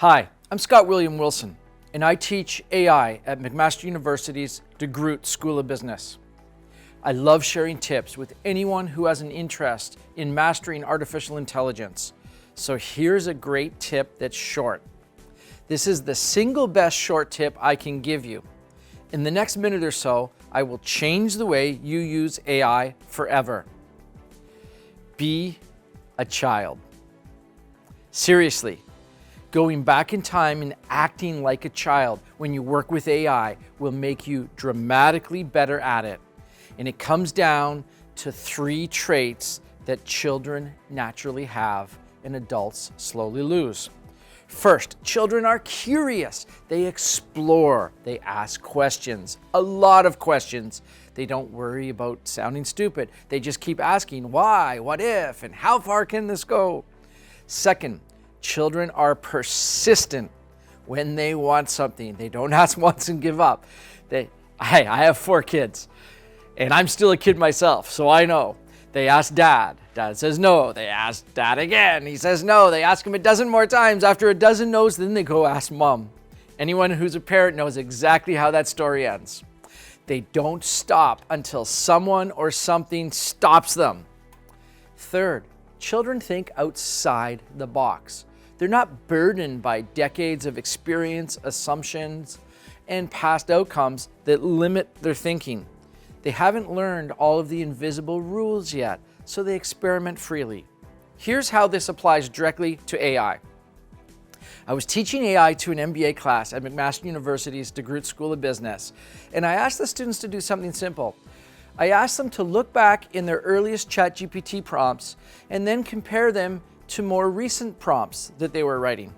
Hi, I'm Scott William Wilson, and I teach AI at McMaster University's DeGroote School of Business. I love sharing tips with anyone who has an interest in mastering artificial intelligence. So here's a great tip that's short. This is the single best short tip I can give you. In the next minute or so, I will change the way you use AI forever. Be a child. Seriously, going back in time and acting like a child when you work with AI will make you dramatically better at it. And it comes down to 3 traits that children naturally have and adults slowly lose. First, children are curious. They explore. They ask questions, a lot of questions. They don't worry about sounding stupid. They just keep asking why, what if, and how far can this go? Second, children are persistent when they want something. They don't ask once and give up. I have 4 kids, and I'm still a kid myself, so I know. They ask dad. Dad says no. They ask dad again. He says no. They ask him a dozen more times. After a dozen no's, then they go ask mom. Anyone who's a parent knows exactly how that story ends. They don't stop until someone or something stops them. Third, children think outside the box. They're not burdened by decades of experience, assumptions, and past outcomes that limit their thinking. They haven't learned all of the invisible rules yet, so they experiment freely. Here's how this applies directly to AI. I was teaching AI to an MBA class at McMaster University's DeGroote School of Business, and I asked the students to do something simple. I asked them to look back in their earliest ChatGPT prompts and then compare them to more recent prompts that they were writing.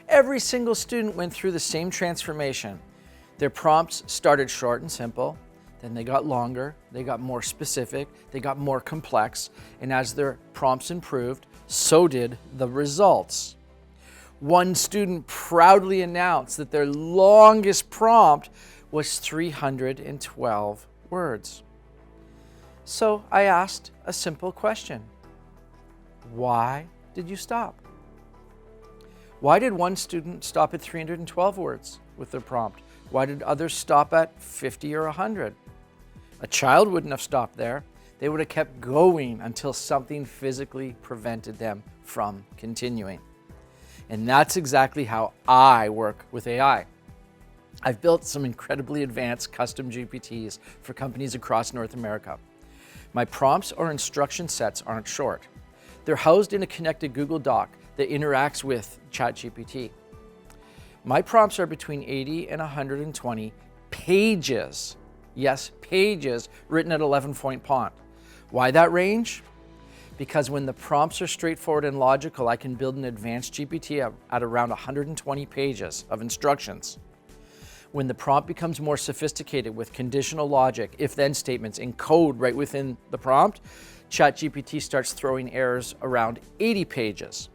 Every single student went through the same transformation. Their prompts started short and simple, then they got longer, they got more specific, they got more complex, and as their prompts improved, so did the results. One student proudly announced that their longest prompt was 312 words. So I asked a simple question. Why did you stop? Why did one student stop at 312 words with their prompt? Why did others stop at 50 or 100? A child wouldn't have stopped there. They would have kept going until something physically prevented them from continuing. And that's exactly how I work with AI. I've built some incredibly advanced custom GPTs for companies across North America. My prompts or instruction sets aren't short. They're housed in a connected Google Doc that interacts with ChatGPT. My prompts are between 80 and 120 pages. Yes, pages written at 11-point font. Why that range? Because when the prompts are straightforward and logical, I can build an advanced GPT at around 120 pages of instructions. When the prompt becomes more sophisticated with conditional logic, if-then statements, and code right within the prompt, ChatGPT starts throwing errors around 80 pages.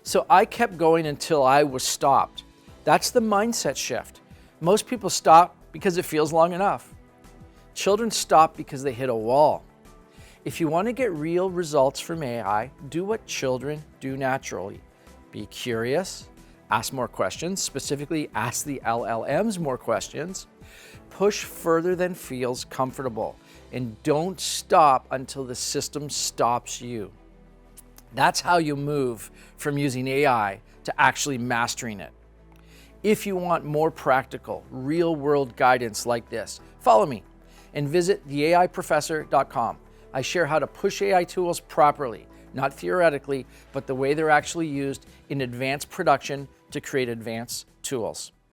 So I kept going until I was stopped. That's the mindset shift. Most people stop because it feels long enough. Children stop because they hit a wall. If you want to get real results from AI, do what children do naturally. Be curious, ask more questions, specifically ask the LLMs more questions, push further than feels comfortable, and don't stop until the system stops you. That's how you move from using AI to actually mastering it. If you want more practical, real-world guidance like this, follow me and visit theaiprofessor.com. I share how to push AI tools properly, not theoretically, but the way they're actually used in advanced production to create advanced tools.